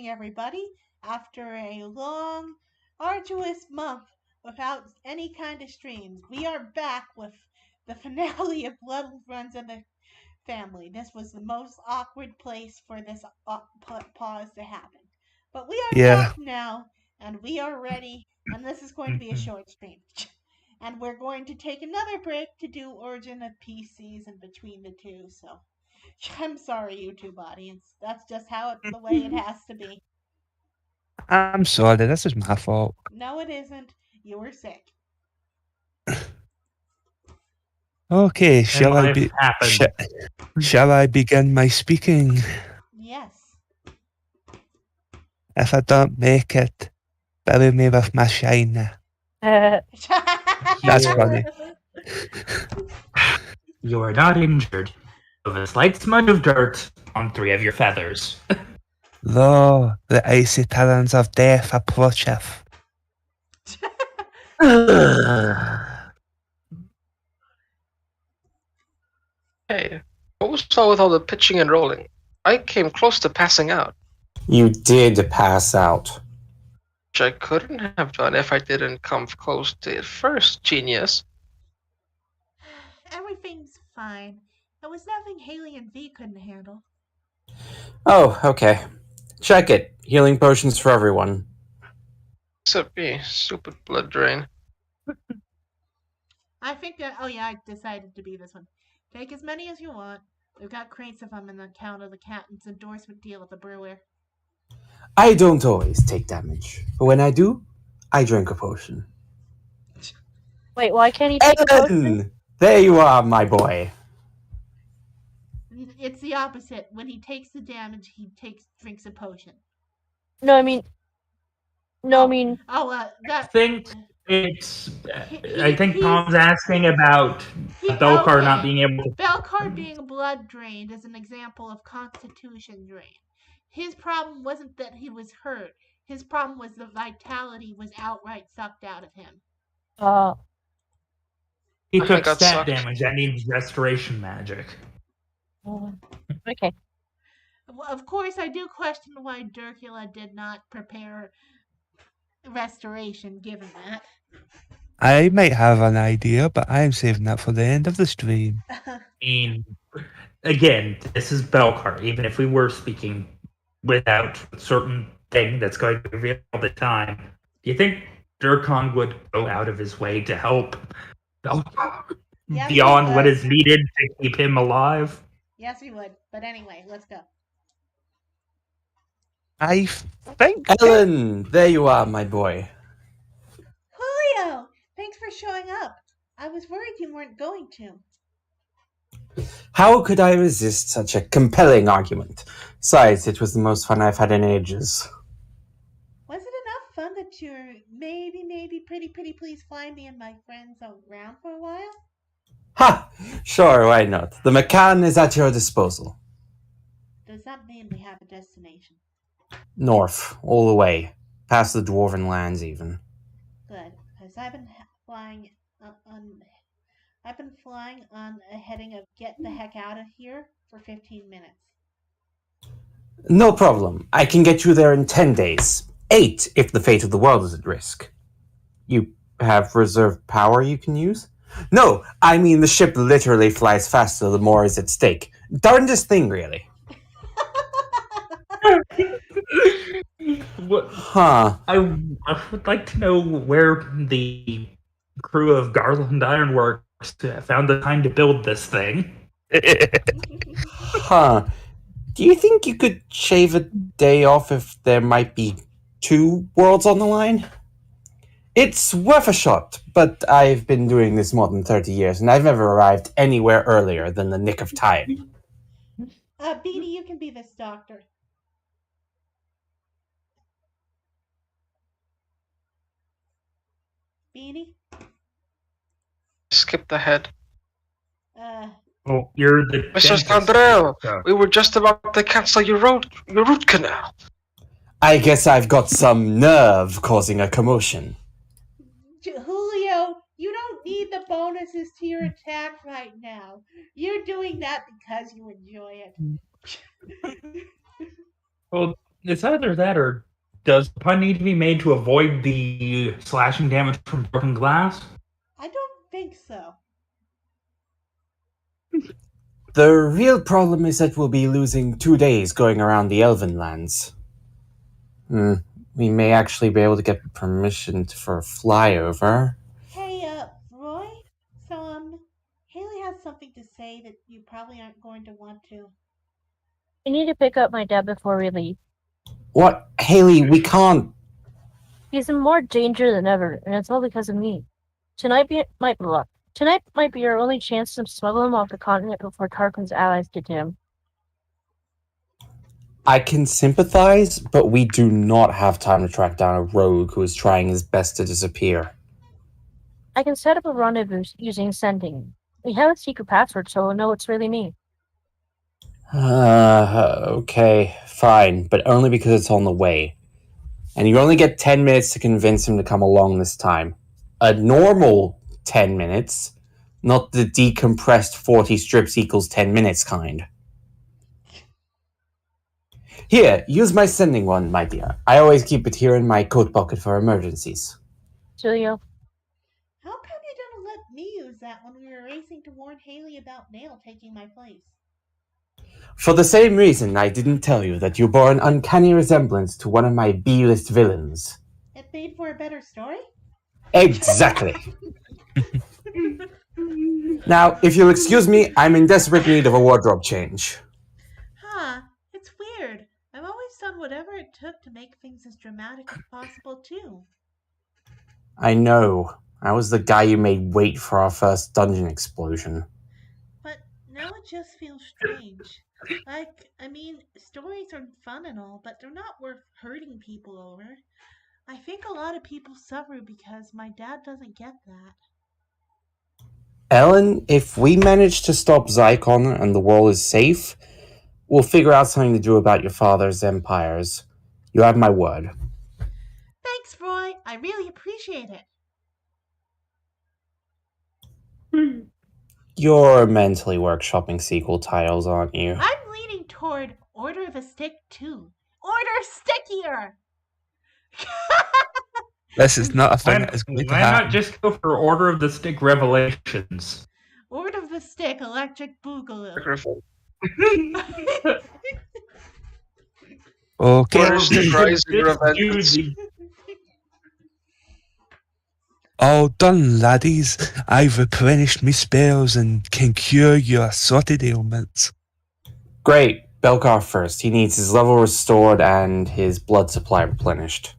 morning, everybody. After a long, arduous month without any kind of streams, we are back with the finale of Blood Runs in the Family. This was the most awkward place for this pause to happen. But we are back Yeah. now, and we are ready, and this is going to be a short stream. And we're going to take another break to do Origin of PCs in between the two, so I'm sorry, YouTube audience. That's just the way it has to be. I'm sorry, this is my fault. No, it isn't. You were sick. Okay, And shall I life happened. shall I begin my speaking? Yes. If I don't make it, bury me with my shiner. That's funny. You are not injured. With a slight smudge of dirt on 3 of your feathers. Lo, the icy talons of death approacheth. Hey, what was all with all the pitching and rolling? I came close to passing out, You did pass out. which I couldn't have done if I didn't come close to it first, genius. Everything's fine. There was nothing Haley and V couldn't handle. Oh, okay. Check it. Healing potions for everyone. Except me, stupid blood drain. I think that. Oh yeah, I decided to be this one. Take as many as you want. We've got crates of them in the account of the captain's endorsement deal with the brewer. I don't always take damage, but when I do, I drink a potion. Wait, why can't he take a potion? Ellen! There you are, my boy. It's the opposite. When he takes the damage, he drinks a potion. No, I mean. Oh, I that. think it's. He- I think he's- Tom's asking about Belcar not being able to. Belcar being blood drained is an example of constitution drain. His problem wasn't that he was hurt. His problem was the vitality was outright sucked out of him. He I took got stat sucked. damage. That needs restoration magic. Okay. Well, of course, I do question why Durkula did not prepare restoration, given that. I might have an idea, but I'm saving that for the end of the stream. I mean, again, this is Belcar. Even if we were speaking without a certain thing that's going to be revealed all the time, do you think Durkon would go out of his way to help Belcar Yes, he beyond what would. is needed to keep him alive? Yes, he would. But anyway, let's go. I think. Ellen! There you are, my boy. Julio, thanks for showing up. I was worried you weren't going to. How could I resist such a compelling argument? Besides, it was the most fun I've had in ages. Was it enough fun that you're maybe pretty please fly me and my friends around for a while? Ha! Sure, why not? The Macan is at your disposal. Does that mean we have a destination? North, all the way. Past the Dwarven lands, even. Good, because I've been flying on a heading of get the heck out of here for 15 minutes. No problem. I can get you there in 10 days. 8 if the fate of the world is at risk. You have reserve power you can use? No, I mean the ship literally flies faster the more is at stake. Darndest thing, really. What? Huh. I would like to know where the crew of Garland Ironworks found the time to build this thing. Huh. Do you think you could shave a day off if there might be 2 worlds on the line? It's worth a shot, but I've been doing this more than 30 years, and I've never arrived anywhere earlier than the nick of time. Beanie, you can be this doctor. Beanie? Skip the head. Oh, you're the Mr. dentist. Stambrel, we were just about to cancel your root canal. I guess I've got some nerve causing a commotion. Julio, you don't need the bonuses to your attack right now. You're doing that because you enjoy it. Well, It's either that or does the pun need to be made to avoid the slashing damage from broken glass? I don't think so. The real problem is that we'll be losing 2 days going around the Elven lands. We may actually be able to get permission for a flyover. Hey, Roy? So, Haley has something to say that you probably aren't going to want to. I need to pick up my dad before we leave. What? Haley, we can't. He's in more danger than ever, and it's all because of me. Tonight might be our only chance to smuggle him off the continent before Tarquin's allies get to him. I can sympathize, but we do not have time to track down a rogue who is trying his best to disappear. I can set up a rendezvous using sending. We have a secret password, so we'll know it's really me. Okay, fine, but only because it's on the way. And you only get 10 minutes to convince him to come along this time. A normal 10 minutes, not the decompressed 40 strips equals 10 minutes kind. Here, use my sending one, my dear. I always keep it here in my coat pocket for emergencies. Julio. How come you didn't let me use that when we were racing to warn Haley about Nail taking my place? For the same reason I didn't tell you that you bore an uncanny resemblance to one of my B-list villains. It made for a better story? Exactly. Now, if you'll excuse me, I'm in desperate need of a wardrobe change. Huh, it's weird. I've always done whatever it took to make things as dramatic as possible, too. I know. I was the guy you made wait for our first dungeon explosion. But now it just feels strange. Stories are fun and all, but they're not worth hurting people over. I think a lot of people suffer because my dad doesn't get that. Ellen, if we manage to stop Zycon and the world is safe, we'll figure out something to do about your father's empires. You have my word. Thanks, Roy. I really appreciate it. You're mentally workshopping sequel titles, aren't you? I'm leaning toward Order of the Stick 2. Order Stickier! This is not a thing that is going to Why not happen. just go for Order of the Stick Revelations? Order of the Stick Electric Boogaloo. Okay. Order of Stick Rising Just do Revenge. the- All done, laddies. I've replenished my spells and can cure your assorted ailments. Great. Belkar first. He needs his level restored and his blood supply replenished.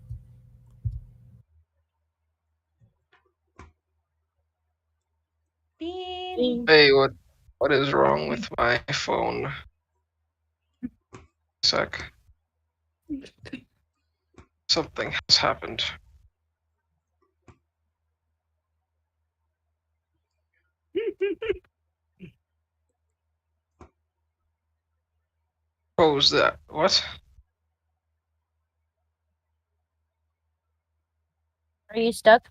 Bean. Hey, what is wrong with my phone? Sec. Something has happened. Close that. What? Are you stuck?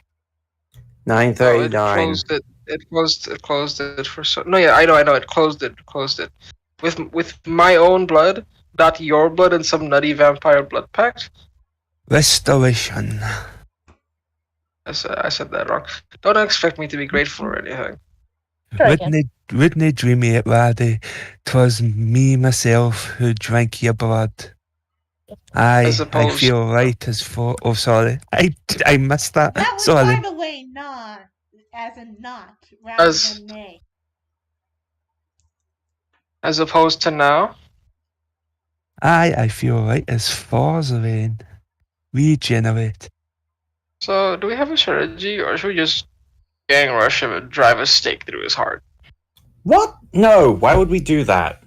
Oh, it 9:39. closed it. It closed it for so. No, yeah, I know. It closed it. With my own blood, not your blood, and some nutty vampire blood pact. Restoration. I said that wrong. Don't expect me to be grateful or anything. Try again. Wouldn't dreamy it, laddie. 'Twas me myself who drank your blood. I suppose- feel right as for. Oh, sorry. I missed that. That was, Sorry. by the way, not, as in not, rather As- than nay. As opposed to now. I feel right as for rain. Regenerate. So, do we have a strategy, or should we just gang rush him and drive a stake through his heart? What? No, why would we do that?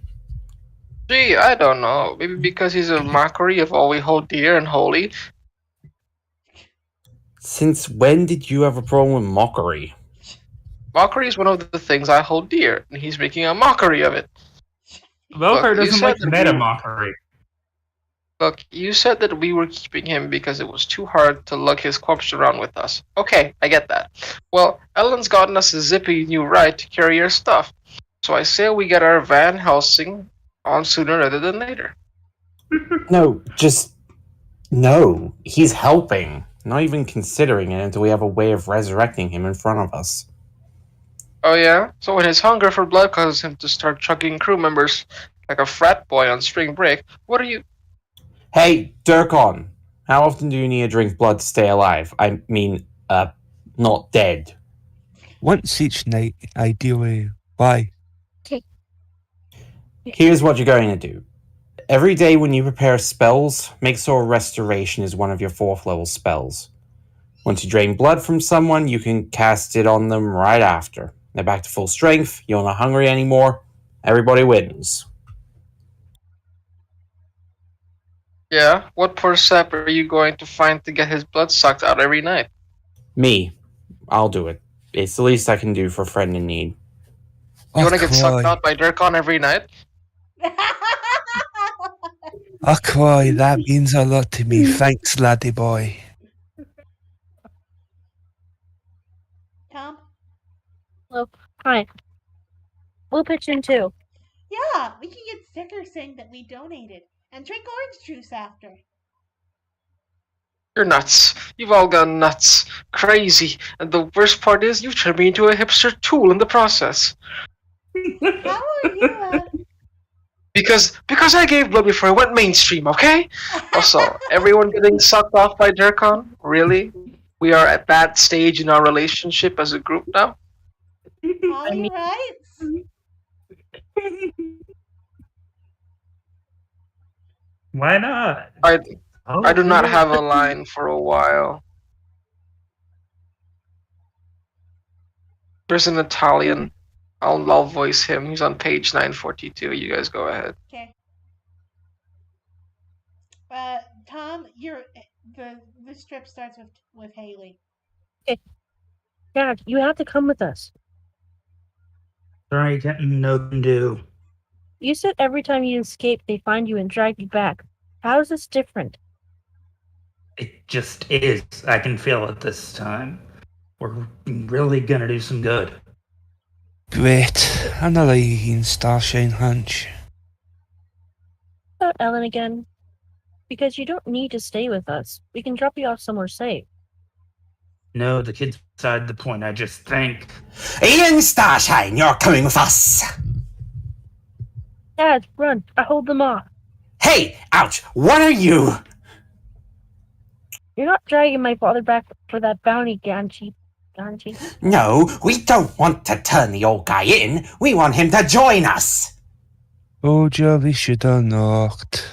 Gee, I don't know. Maybe because he's a mockery of all we hold dear and holy. Since when did you have a problem with mockery? Mockery is one of the things I hold dear, and he's making a mockery of it. Velkar you doesn't said like that meta we- mockery. Look, you said that we were keeping him because it was too hard to lug his corpse around with us. Okay, I get that. Well, Ellen's gotten us a zippy new right to carry her stuff. So I say we get our Van Helsing on sooner rather than later. No, just No, he's helping. Not even considering it until we have a way of resurrecting him in front of us. Oh yeah? So when his hunger for blood causes him to start chugging crew members like a frat boy on spring break, what are you... Hey, Durkon, how often do you need to drink blood to stay alive? I mean, not dead. Once each night, ideally. Why? Here's what you're going to do. Every day when you prepare spells, make sure Restoration is one of your 4th level spells. Once you drain blood from someone, you can cast it on them right after. They're back to full strength, you're not hungry anymore, everybody wins. Yeah? What poor sap are you going to find to get his blood sucked out every night? Me. I'll do it. It's the least I can do for a friend in need. You want to get sucked cry. out by Durkon every night? I cry. That means a lot to me. Thanks, laddie boy. Tom? Hi. We'll pitch in too. Yeah, we can get stickers saying that we donated and drink orange juice after. You're nuts. You've all gone nuts. Crazy. And the worst part is you've turned me into a hipster tool in the process. How are you? Because I gave blood before I went mainstream, okay? Also, everyone getting sucked off by Durkon? Really? We are at that stage in our relationship as a group now? Holly writes? Why not? I do not yeah. have a line for a while. There's an Italian. I'll voice him. He's on page 942. You guys go ahead. Okay. Tom, the strip starts with Haley. Dad, you have to come with us. Sorry, getting no can do. You said every time you escape, they find you and drag you back. How is this different? It just is. I can feel it this time. We're really gonna do some good. Great. Another Ian Starshine hunch. About Ellen again? Because you don't need to stay with us. We can drop you off somewhere safe. No, the kid's beside the point. I just think. Ian Starshine, you're coming with us! Dad, run! I hold them off. Hey, ouch, what are you? You're not dragging my father back for that bounty, Ganchi. No, we don't want to turn the old guy in. We want him to join us. Oh, Joey should have knocked.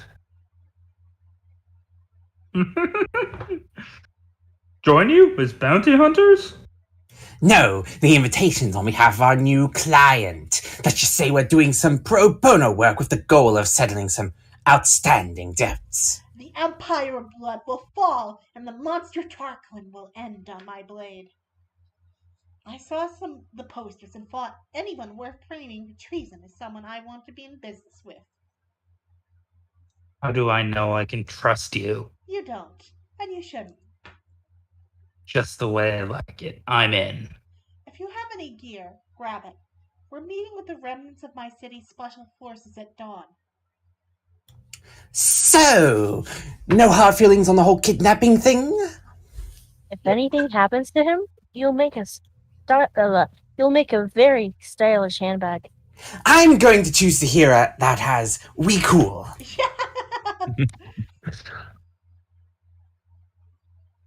Join you as bounty hunters? No, the invitation's on behalf of our new client. Let's just say we're doing some pro bono work with the goal of settling some outstanding debts. The Empire of Blood will fall, and the monster Tarklin will end on my blade. I saw the posters and thought anyone worth framing for treason is someone I want to be in business with. How do I know I can trust you? You don't, and you shouldn't. Just the way I like it. I'm in. If you have any gear, grab it. We're meeting with the remnants of my city's special forces at dawn. So, no hard feelings on the whole kidnapping thing? If anything happens to him, you'll make a very stylish handbag. I'm going to choose the hero that has "We Cool."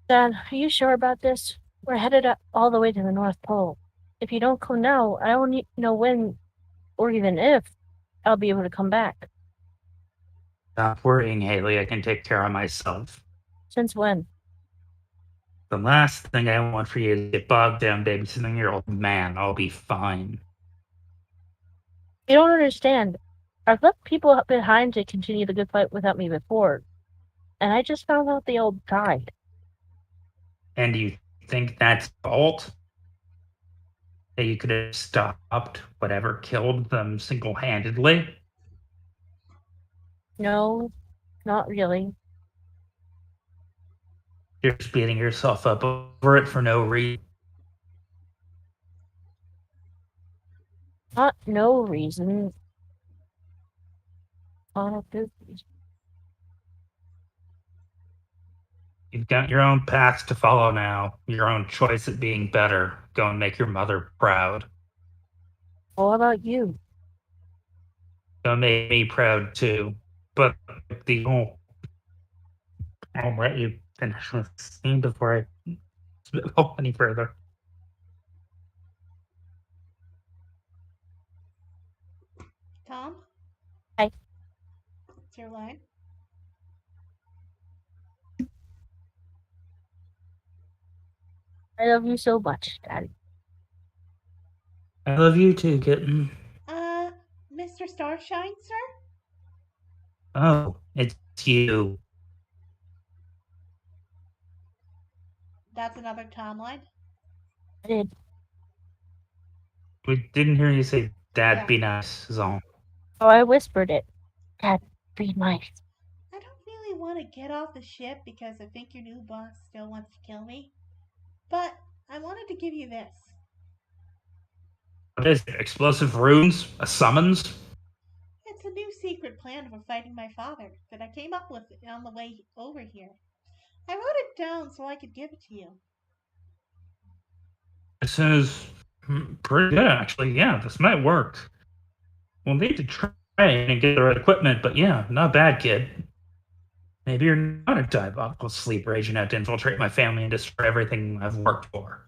Dad, are you sure about this? We're headed up all the way to the North Pole. If you don't come now, I don't know when, or even if, I'll be able to come back. Stop worrying, Haley. I can take care of myself. Since when? The last thing I want for you is to get bogged down babysitting your old man. I'll be fine. You don't understand. I've left people behind to continue the good fight without me before. And I just found out they all died. And you think that's fault? That you could have stopped whatever killed them single-handedly? No, not really. You're just beating yourself up over it for no reason. Not no reason. Not a good reason. You've got your own path to follow now, your own choice at being better. Go and make your mother proud. What about you? Go make me proud too. But I'll let you finish this scene before I go any further. Tom? Hi. What's your line? I love you so much, Daddy. I love you too, kitten. Mr. Starshine, sir? Oh, it's you. That's another Tom line. I did. We didn't hear you say, Dad, Yeah. be nice, is all. Oh, I whispered it. Dad, be nice. I don't really want to get off the ship because I think your new boss still wants to kill me. But I wanted to give you this. What is it? Explosive runes? A summons? It's a new secret plan for fighting my father that I came up with on the way over here. I wrote it down so I could give it to you. This is pretty good, actually. Yeah, this might work. We'll need to try and get the right equipment, but yeah, not bad, kid. Maybe you're not a diabolical sleeper agent out to infiltrate my family and destroy everything I've worked for.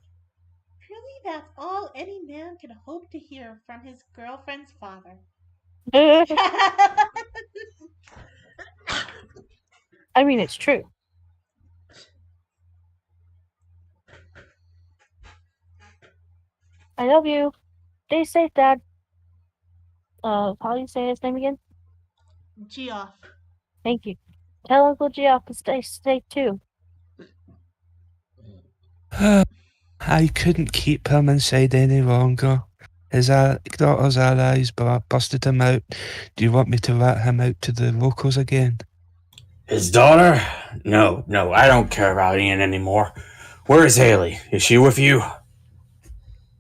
Really, that's all any man can hope to hear from his girlfriend's father. I mean, it's true. I love you. Stay safe, Dad. How do you say his name again? Geoff. Thank you. Tell Uncle Geoff to stay safe too. I couldn't keep him inside any longer. His daughter's allies busted him out. Do you want me to rat him out to the locals again? His daughter? No, I don't care about Ian anymore. Where is Haley? Is she with you?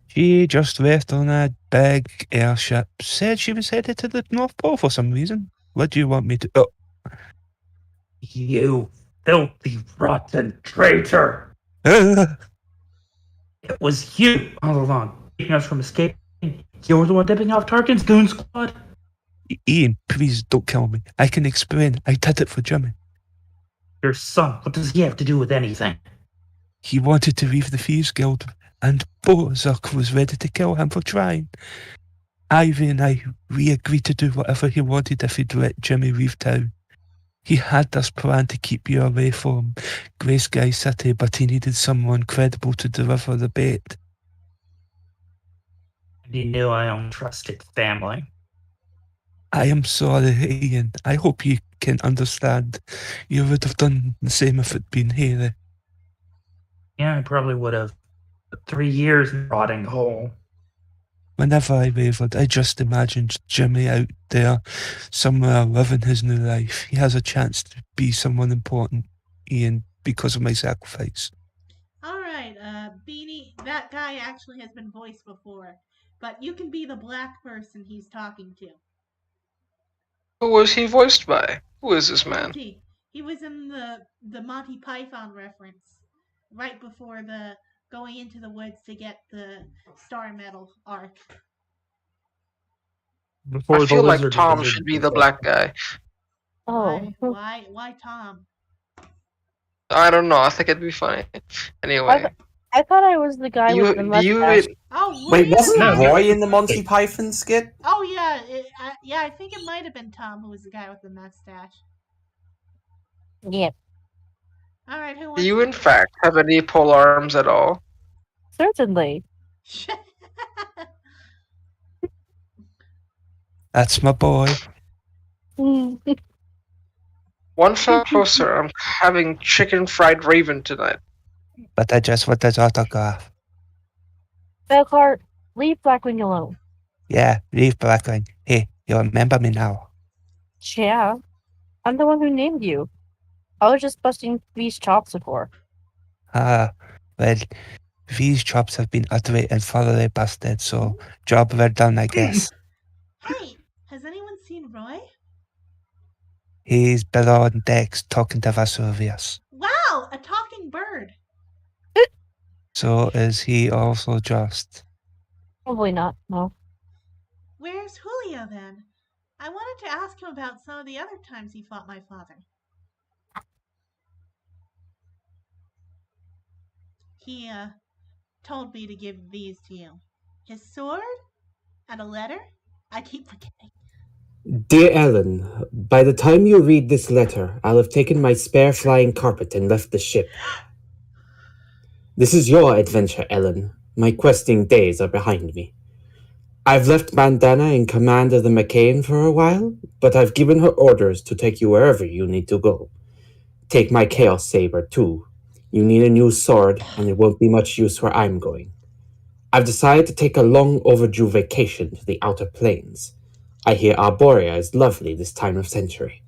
She just left on a big airship. Said she was headed to the North Pole for some reason. What do you want me to... Oh. You filthy, rotten traitor! It was you all along, keeping us from escaping. You're the one tipping off Tarkin's goon squad. Ian, please don't kill me. I can explain. I did it for Jimmy. Your son, what does he have to do with anything? He wanted to leave the Thieves Guild, and Bozak was ready to kill him for trying. Ivy and we agreed to do whatever he wanted if he'd let Jimmy leave town. He had this plan to keep you away from Grey Sky City, but he needed someone credible to deliver the bait. And he knew I only trusted family. I am sorry, Ian. I hope you can understand. You would have done the same if it'd been Haley. Yeah, I probably would have. But 3 years in a rotting hole. Whenever I wavered, I just imagined Jimmy out there, somewhere living his new life. He has a chance to be someone important, Ian, because of my sacrifice. Alright, Beanie, that guy actually has been voiced before. But you can be the black person he's talking to. Who was he voiced by? Who is this man? He was in the Monty Python reference. Right before the going into the woods to get the Star Medal arc. Before I feel like Lizard Tom Wizard should be the black guy. Oh, Why Tom? I don't know. I think it'd be funny. Anyway, I thought I was the guy with the mustache. Oh, Wait, wasn't No. Roy in the Monty Python skit? Oh yeah, I think it might have been Tom who was the guy with the mustache. Yep, All right, who do wants? you in fact have any pole arms at all? certainly. That's my boy. One step closer. I'm having chicken fried raven tonight. But I just want his autograph. Belcart, leave Blackwing alone. Yeah, leave Blackwing. Hey, you remember me now. Yeah, I'm the one who named you. I was just busting these chops before. Well, these chops have been utterly and thoroughly busted, so job well done, I guess. Hey, has anyone seen Roy? He's below on decks talking to Vesuvius. Wow, a talking bird. So is he also just... Probably not. No. Where's Julio then? I wanted to ask him about some of the other times he fought my father. He told me to give these to you. His sword and a letter. I keep forgetting. Dear Ellen, by the time you read this letter, I'll have taken my spare flying carpet and left the ship. This is your adventure, Ellen. My questing days are behind me. I've left Bandana in command of the McCain for a while, but I've given her orders to take you wherever you need to go. Take my Chaos Saber, too. You need a new sword, and it won't be much use where I'm going. I've decided to take a long overdue vacation to the Outer Plains. I hear Arborea is lovely this time of century.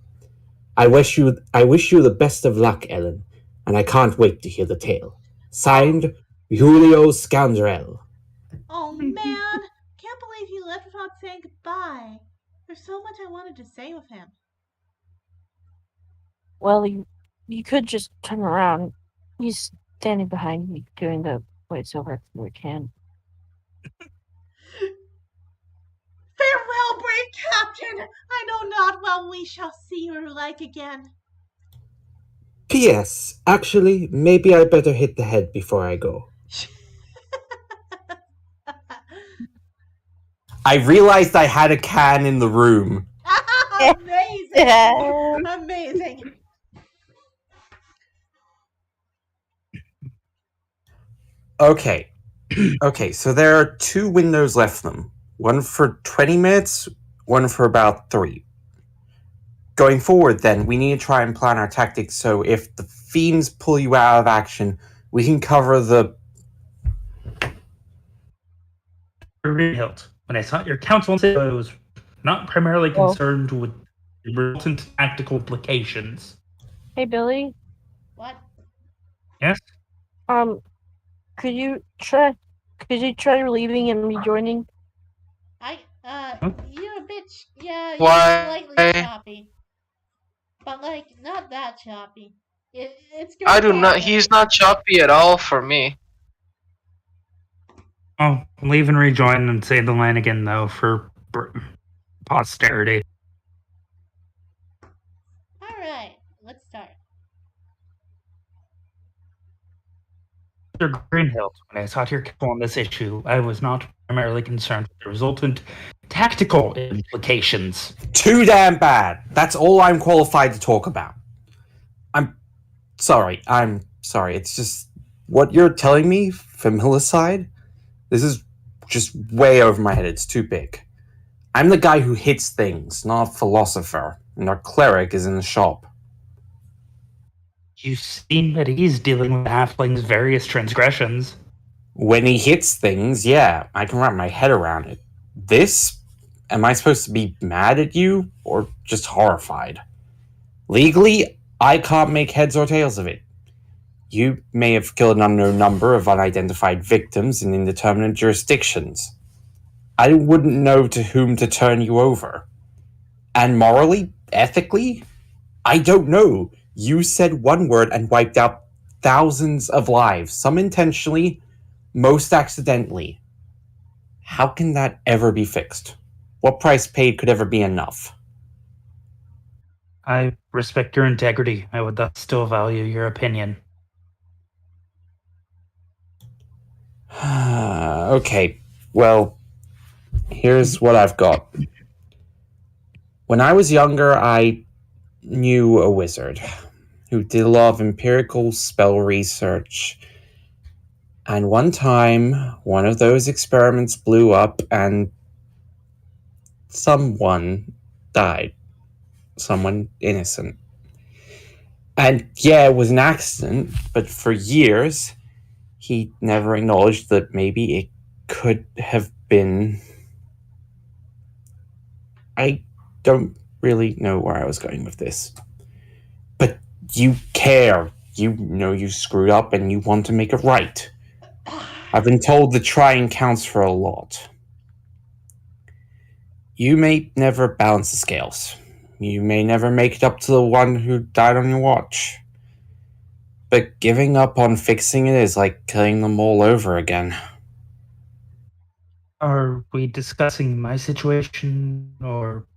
I wish you the best of luck, Ellen, and I can't wait to hear the tale. Signed, Julio Scoundrel. Oh man, can't believe he left without saying goodbye. There's so much I wanted to say with him. Well, you could just turn around. He's standing behind me doing the voiceover if we can. Farewell, brave captain! I know not when we shall see your like again. P.S. Actually, maybe I better hit the head before I go. I realized I had a can in the room. Amazing! Amazing! Okay. Okay, so there are 2 windows left for them. One for 20 minutes, one for about 3. Going forward, then, we need to try and plan our tactics so if the fiends pull you out of action, we can cover the... Greenhilt, when I sought your counsel, I was not primarily concerned with the resultant tactical implications. Hey, Billy. What? Yes? Could you try leaving and rejoining? You're a bitch. Yeah, Why? you're slightly choppy. But, like, not that choppy. It's good. I do not. He's not choppy at all for me. I'll leave and rejoin and say the line again, though, for posterity. Alright, let's start. Mr. Greenhilt, when I sought your counsel on this issue, I was not primarily concerned with the resultant tactical implications. Too damn bad. That's all I'm qualified to talk about. I'm sorry. It's just what you're telling me, familicide? This is just way over my head. It's too big. I'm the guy who hits things, not a philosopher, and our cleric is in the shop. You seem at ease dealing with halfling's various transgressions. When he hits things, yeah, I can wrap my head around it. This? Am I supposed to be mad at you, or just horrified? Legally, I can't make heads or tails of it. You may have killed an unknown number of unidentified victims in indeterminate jurisdictions. I wouldn't know to whom to turn you over. And morally, ethically, I don't know. You said one word and wiped out thousands of lives, some intentionally, most accidentally. How can that ever be fixed? What price paid could ever be enough? I respect your integrity. I would thus still value your opinion. Okay, well, here's what I've got. When I was younger, I knew a wizard who did a lot of empirical spell research. And one time, one of those experiments blew up and someone died. Someone innocent. And yeah, it was an accident, but for years, he never acknowledged that maybe it could have been... I don't really know where I was going with this. But you care. You know you screwed up and you want to make it right. I've been told that trying counts for a lot. You may never balance the scales. You may never make it up to the one who died on your watch. but giving up on fixing it is like killing them all over again. Are we discussing my situation, or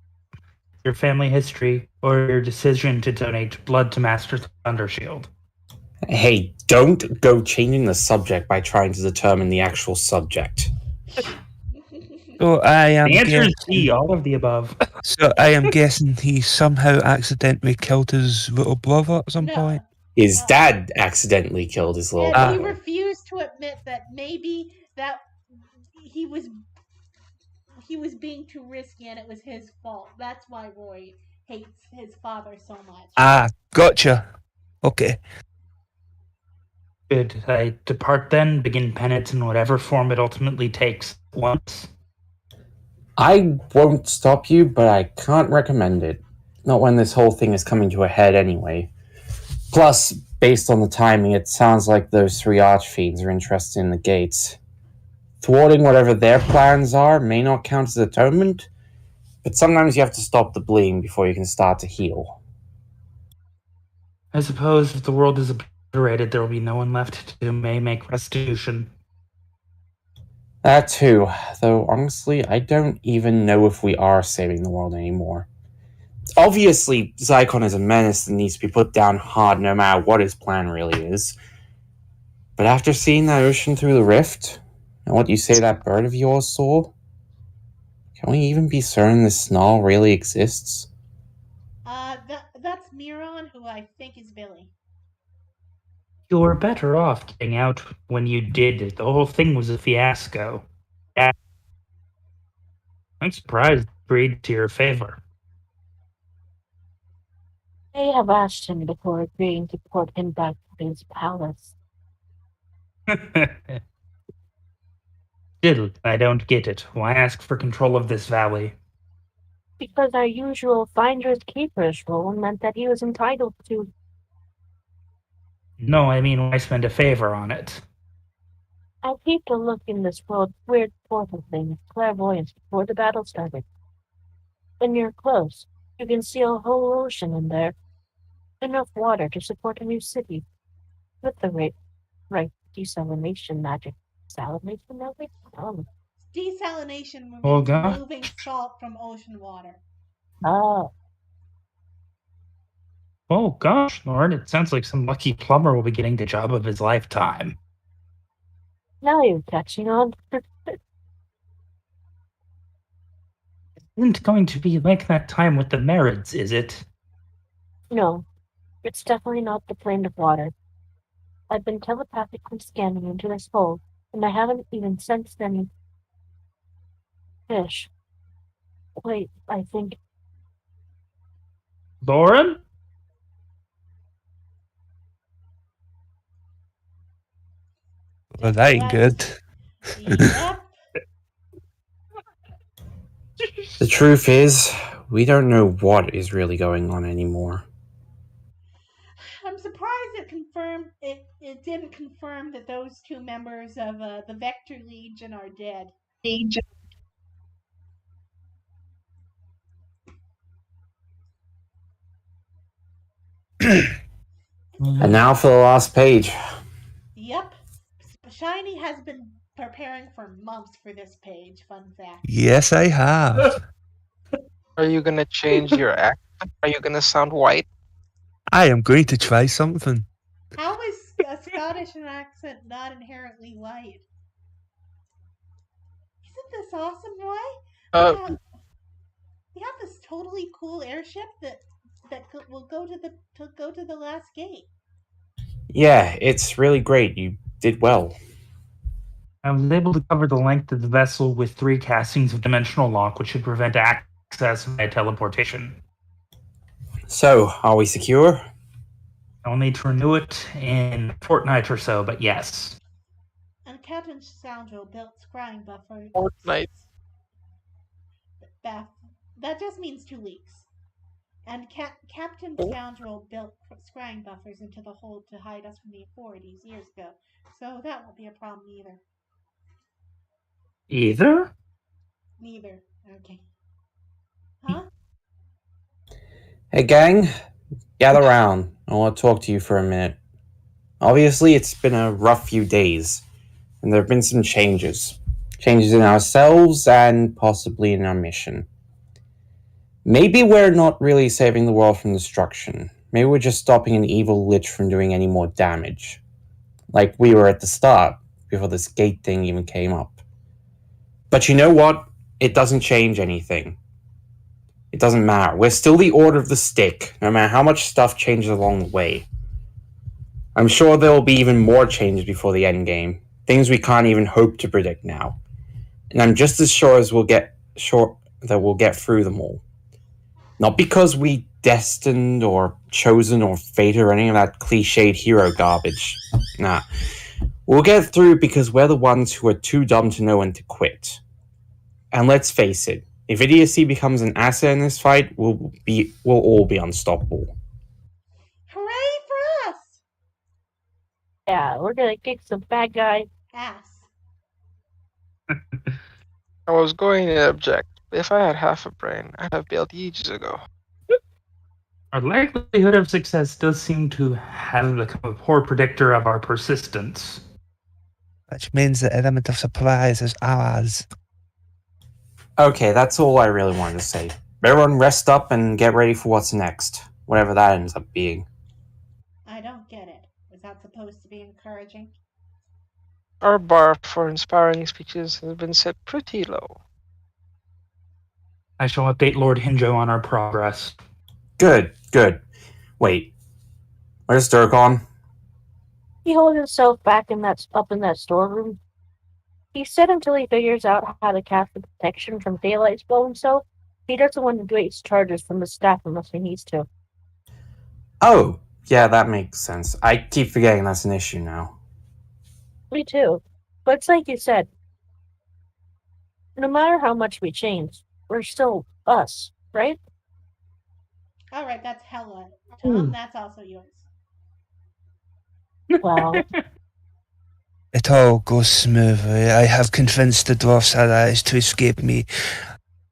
your family history, or your decision to donate blood to Master Thundershield? Hey, don't go changing the subject by trying to determine the actual subject. So I am The answer is guessing, C, all of the above. so I am guessing he somehow accidentally killed his little brother at some No. point. His dad accidentally killed his little And he brother. refused to admit that maybe that he was being too risky and it was his fault. That's why Roy hates his father so much. Ah, gotcha. Okay. Should I depart then, begin penance in whatever form it ultimately takes once? I won't stop you, but I can't recommend it. Not when this whole thing is coming to a head anyway. Plus, based on the timing, it sounds like those 3 archfiends are interested in the gates. Thwarting whatever their plans are may not count as atonement, but sometimes you have to stop the bleeding before you can start to heal. I suppose if the world is obliterated, there will be no one left to make restitution. That too, though honestly, I don't even know if we are saving the world anymore. Obviously, Zyklon is a menace that needs to be put down hard no matter what his plan really is. But after seeing that ocean through the rift, and what you say that bird of yours saw, can we even be certain this snarl really exists? That's Miron, who I think is Billy. You were better off getting out when you did it. The whole thing was a fiasco. I'm surprised it agreed to your favor. I have asked him before agreeing to port him back to his palace. Still, I don't get it. Why ask for control of this valley? Because our usual finders keepers role meant that he was entitled to. No, I mean, why spend a favor on it? I peeped a look in this weird portal thing, clairvoyance, before the battle started. When you're close, you can see a whole ocean in there. Enough water to support a new city. With the right desalination magic. Desalination magic? Oh. Desalination means Oh, God. removing salt from ocean water. Oh. Oh gosh, Lord, it sounds like some lucky plumber will be getting the job of his lifetime. Now you're catching on. Isn't going to be like that time with the Marids, is it? No. It's definitely not the plane of water. I've been telepathically scanning into this hole, and I haven't even sensed any fish. Wait, I think Lauren? Well, that ain't good. Yep. The truth is, we don't know what is really going on anymore. I'm surprised it didn't confirm that those 2 members of the Vector Legion are dead. And now for the last page. Yep. Shiny has been preparing for months for this page. Fun fact. Yes, I have. Are you gonna change your accent? Are you gonna sound white? I am going to try something. How is a Scottish accent not inherently white? Isn't this awesome, Roy? We have this totally cool airship that will go to the last gate. Yeah, it's really great. You did well. I was able to cover the length of the vessel with 3 castings of Dimensional Lock, which should prevent access via teleportation. So, are we secure? I'll need to renew it in a fortnight or so, but yes. And Captain Scoundrel built scrying buffer. Fortnite. That just means 2 weeks. And Captain Scoundrel built scrying buffers into the hold to hide us from the authorities years ago. So that won't be a problem either. Either? Neither. Okay. Huh? Hey gang, gather round. I want to talk to you for a minute. Obviously, it's been a rough few days, and there have been some changes. Changes in ourselves and possibly in our mission. Maybe we're not really saving the world from destruction. Maybe we're just stopping an evil lich from doing any more damage. Like we were at the start, before this gate thing even came up. But you know what? It doesn't change anything. It doesn't matter. We're still the Order of the Stick, no matter how much stuff changes along the way. I'm sure there will be even more changes before the end game, things we can't even hope to predict now. And I'm just as sure that we'll get through them all. Not because we destined or chosen or fated or any of that cliched hero garbage. Nah. We'll get through because we're the ones who are too dumb to know when to quit. And let's face it, if idiocy becomes an asset in this fight, we'll all be unstoppable. Hooray for us! Yeah, we're gonna kick some bad guy. Ass. I was going to object, but if I had half a brain, I'd have bailed ages ago. Our likelihood of success does seem to have become a poor predictor of our persistence. Which means the element of surprise is ours. Okay, that's all I really wanted to say. Everyone rest up and get ready for what's next, whatever that ends up being. I don't get it. Was that supposed to be encouraging? Our bar for inspiring speeches has been set pretty low. I shall update Lord Hinjo on our progress. Good. Wait, where's Durkon? He holds himself back up in that storeroom. He said until he figures out how to cast the protection from daylight spell himself, he doesn't want to waste charges from the staff unless he needs to. Oh, yeah, that makes sense. I keep forgetting that's an issue now. Me too. But it's like you said, no matter how much we change, we're still us, right? Alright, that's Hella. Tom, that's also yours. Well, It all goes smoothly. I have convinced the dwarf's allies to escape me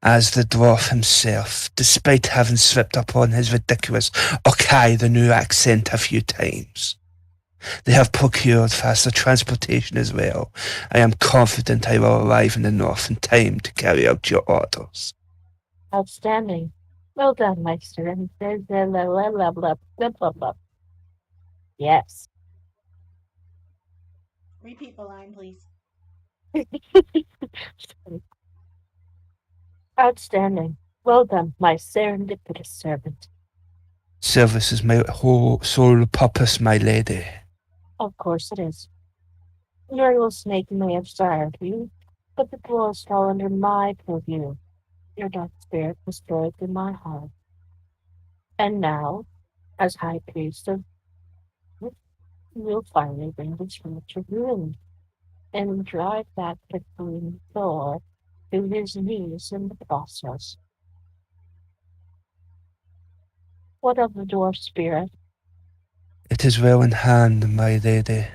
as the dwarf himself, despite having slipped upon his ridiculous Okai the New accent a few times. They have procured faster transportation as well. I am confident I will arrive in the north in time to carry out your orders. outstanding. Well done, Meister. And blah, blah, blah, blah, blah, blah, blah, blah. Yes. Repeat the line, please. Outstanding. Well done, my serendipitous servant. Service is my whole sole purpose, my lady. Of course it is. Your little snake may have sired you, but the dwarves fall under my purview. Your dark spirit was stored in my heart. And now, as High Priest of you'll finally bring this world to ruin and drive that pickling Thor to his knees in the process. What of the dwarf spirit? It is well in hand, my lady.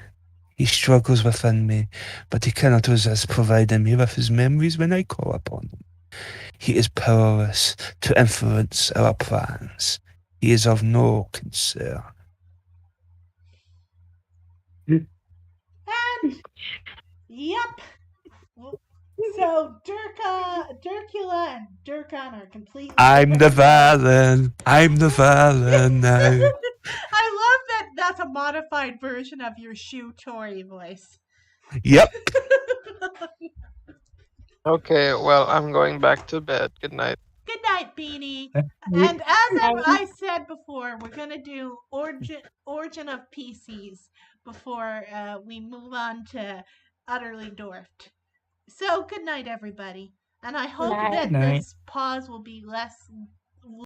He struggles within me, but he cannot resist providing me with his memories when I call upon him. He is powerless to influence our plans. He is of no concern. And, yep. So, Durkula and Durkon are completely I'm the different. villain. I'm the villain now. I love that that's a modified version of your Shu Tori voice. Yep. Okay, well, I'm going back to bed. Good night. Good night, Beanie. And as I said before, we're going to do Origin of PCs before we move on to Utterly Dwarfed. So, good night, everybody. And I hope Night. that Night. this pause will be less